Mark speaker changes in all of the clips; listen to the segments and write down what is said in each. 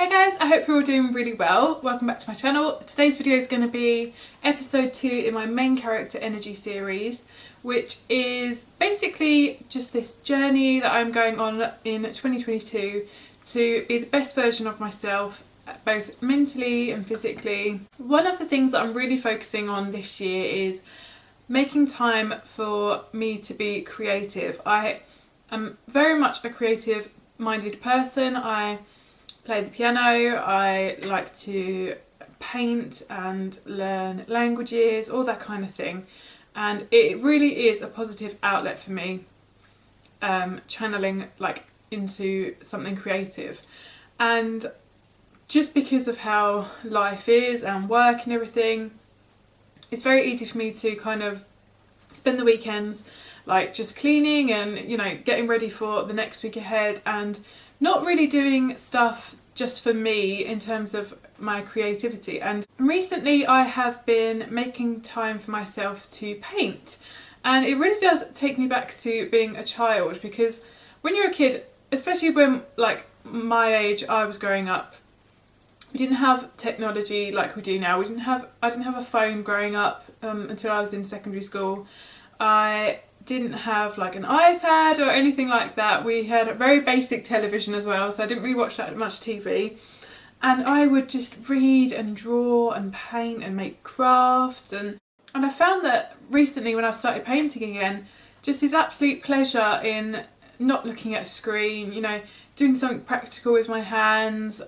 Speaker 1: Hey guys, I hope you're all doing really well. Welcome back to my channel. Today's video is going to be episode 2 in my main character energy series, which is basically just this journey that I'm going on in 2022 to be the best version of myself, both mentally and physically. One of the things that I'm really focusing on this year is making time for me to be creative. I am very much a creative minded person. I play the piano, I like to paint and learn languages, all that kind of thing, and it really is a positive outlet for me, channeling into something creative. And just because of how life is and work and everything, it's very easy for me to kind of spend the weekends just cleaning and getting ready for the next week ahead and not really doing stuff just for me in terms of my creativity. And recently I have been making time for myself to paint, and it really does take me back to being a child, because when you're a kid, especially when my age, I was growing up, we didn't have technology like we do now. I didn't have a phone growing up until I was in secondary school. I didn't have an iPad or anything like that. We had a very basic television as well, so I didn't really watch that much TV. And I would just read and draw and paint and make crafts, and I found that recently when I've started painting again, just this absolute pleasure in not looking at a screen, doing something practical with my hands,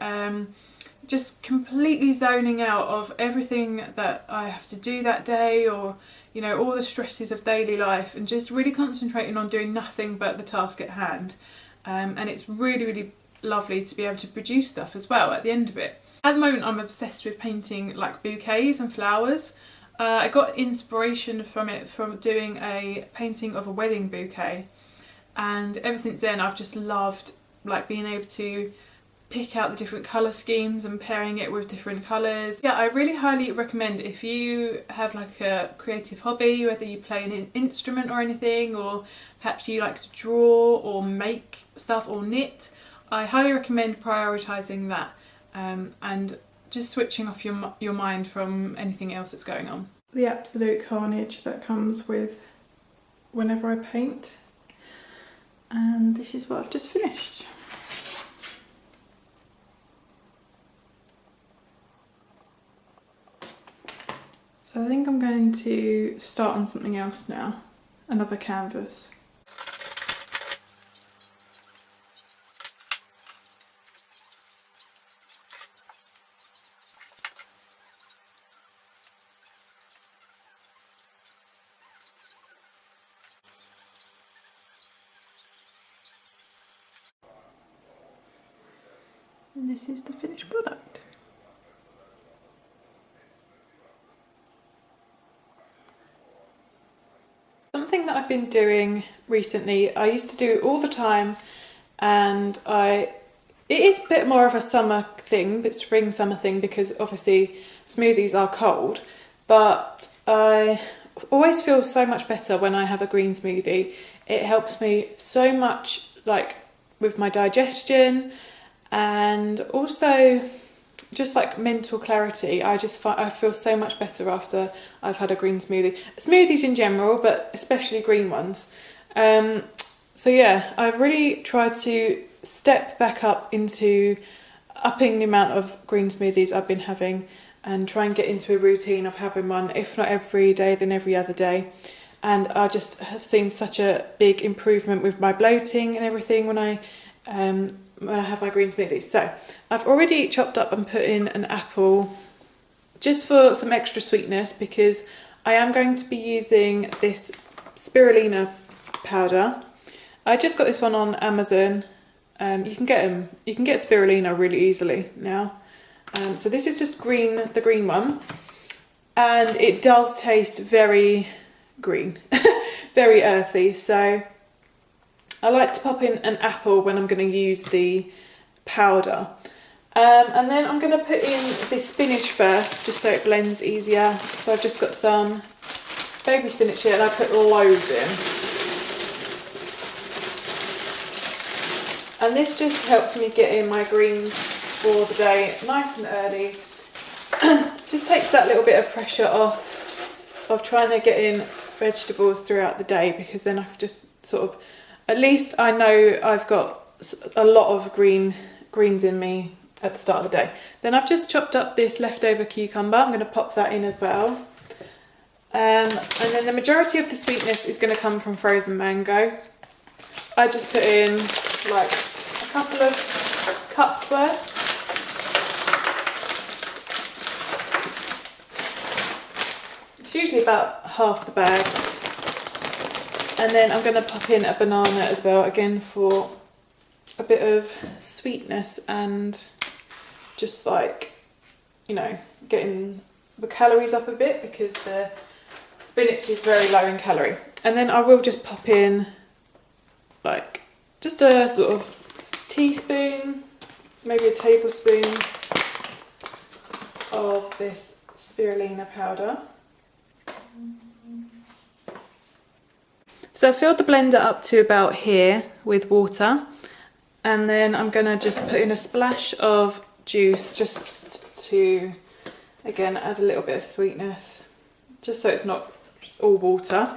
Speaker 1: just completely zoning out of everything that I have to do that day, or all the stresses of daily life, and just really concentrating on doing nothing but the task at hand. And it's really, really lovely to be able to produce stuff as well at the end of it. At the moment I'm obsessed with painting bouquets and flowers. I got inspiration from doing a painting of a wedding bouquet, and ever since then I've just loved being able to pick out the different colour schemes and pairing it with different colours. Yeah, I really highly recommend, if you have a creative hobby, whether you play an instrument or anything, or perhaps you like to draw or make stuff or knit, I highly recommend prioritising that and just switching off your mind from anything else that's going on. The absolute carnage that comes with whenever I paint, and this is what I've just finished. So I think I'm going to start on something else now, another canvas. And this is the finished product. Something that I've been doing recently, I used to do all the time, and it is a bit more of a summer thing, but spring summer thing, because obviously smoothies are cold, but I always feel so much better when I have a green smoothie. It helps me so much with my digestion, and also just mental clarity. I feel so much better after I've had a green smoothie. Smoothies in general, but especially green ones. So yeah, I've really tried to step back up into upping the amount of green smoothies I've been having, and try and get into a routine of having one, if not every day, then every other day. And I just have seen such a big improvement with my bloating and everything when I have my green smoothies. So I've already chopped up and put in an apple just for some extra sweetness, because I am going to be using this spirulina powder. I just got this one on Amazon. You can get spirulina really easily now. So this is just the green one, and it does taste very green, very earthy. So I like to pop in an apple when I'm going to use the powder. And then I'm going to put in this spinach first, just so it blends easier. So I've just got some baby spinach here, and I put loads in. And this just helps me get in my greens for the day nice and early. Just takes that little bit of pressure off of trying to get in vegetables throughout the day, because then I've just sort of, at least I know I've got a lot of greens in me at the start of the day. Then I've just chopped up this leftover cucumber. I'm going to pop that in as well. And then the majority of the sweetness is going to come from frozen mango. I just put in like a couple of cups worth. It's usually about half the bag. And then I'm going to pop in a banana as well, again for a bit of sweetness and just like, you know, getting the calories up a bit, because the spinach is very low in calorie. And then I will just pop in like just a sort of teaspoon, maybe a tablespoon of this spirulina powder. So I filled the blender up to about here with water, and then I'm going to just put in a splash of juice just to, again, add a little bit of sweetness, just so it's not all water.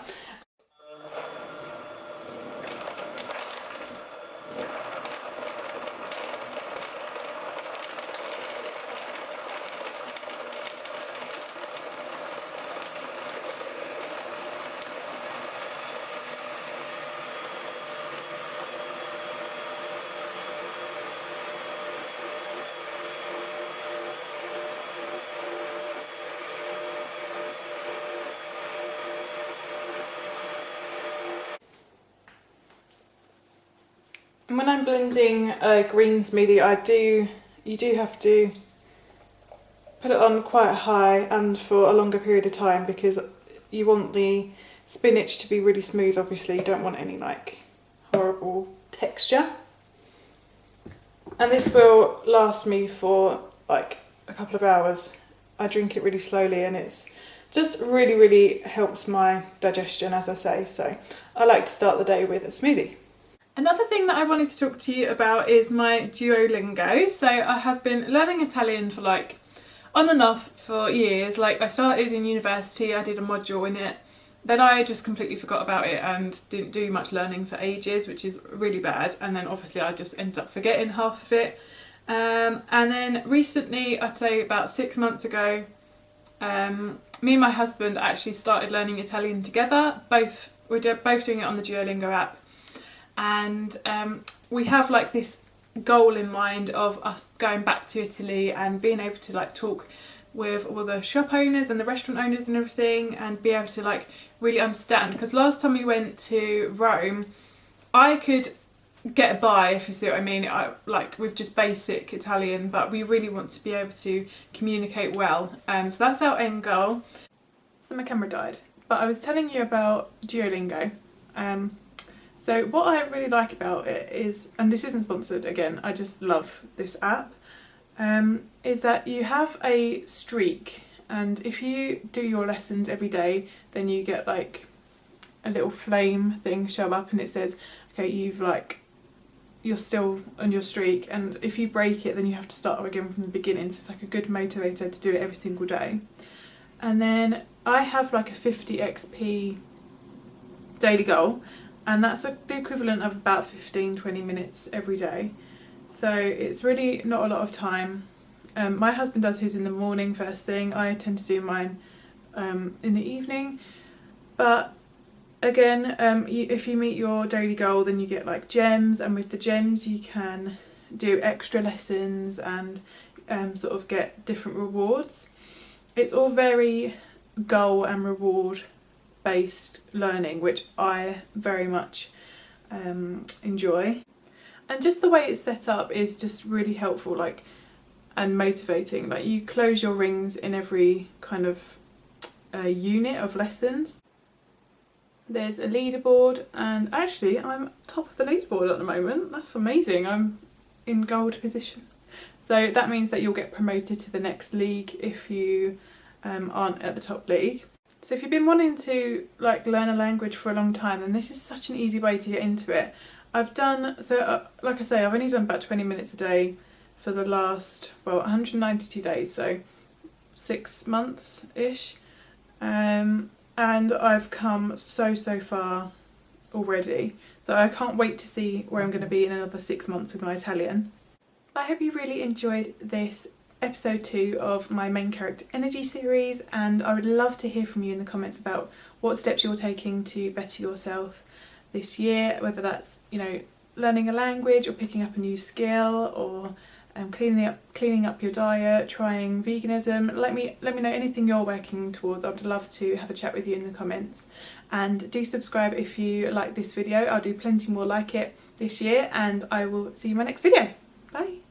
Speaker 1: And when I'm blending a green smoothie, you do have to put it on quite high and for a longer period of time, because you want the spinach to be really smooth. Obviously, you don't want any like horrible texture. And this will last me for like a couple of hours. I drink it really slowly, and it's just really helps my digestion, as I say. So I like to start the day with a smoothie. Another thing that I wanted to talk to you about is my Duolingo. So I have been learning Italian for like on and off for years. Like I started in university, I did a module in it, then I just completely forgot about it and didn't do much learning for ages, which is really bad. And then obviously I just ended up forgetting half of it. And then recently, I'd say about 6 months ago, me and my husband actually started learning Italian together. We're both doing it on the Duolingo app. And we have like this goal in mind of us going back to Italy and being able to like talk with all the shop owners and the restaurant owners and everything, and be able to like really understand. Because last time we went to Rome, I could get by, if you see what I mean, like with just basic Italian, but we really want to be able to communicate well. So that's our end goal. So my camera died, but I was telling you about Duolingo. So what I really like about it is, and this isn't sponsored again, I just love this app, is that you have a streak, and if you do your lessons every day, then you get like a little flame thing show up, and it says, okay, you're still on your streak, and if you break it, then you have to start again from the beginning. So it's like a good motivator to do it every single day. And then I have like a 50 XP daily goal, and that's the equivalent of about 15-20 minutes every day. So it's really not a lot of time. My husband does his in the morning first thing. I tend to do mine in the evening. But again, if you meet your daily goal, then you get like gems, and with the gems you can do extra lessons and sort of get different rewards. It's all very goal and reward based learning, which I very much enjoy. And just the way it's set up is just really helpful, like, and motivating. Like, you close your rings in every kind of unit of lessons. There's a leaderboard, and actually I'm top of the leaderboard at the moment. That's amazing. I'm in gold position. So that means that you'll get promoted to the next league if you aren't at the top league. So if you've been wanting to like learn a language for a long time, then this is such an easy way to get into it. Like I say, I've only done about 20 minutes a day for the last, well, 192 days, so 6 months-ish. And I've come so far already. So I can't wait to see where I'm going to be in another 6 months with my Italian. I hope you really enjoyed this episode 2 of my main character energy series, and I would love to hear from you in the comments about what steps you're taking to better yourself this year, whether that's, you know, learning a language or picking up a new skill, or cleaning up your diet, trying veganism. Let me know anything you're working towards. I would love to have a chat with you in the comments. And do subscribe if you like this video. I'll do plenty more like it this year, and I will see you in my next video. Bye!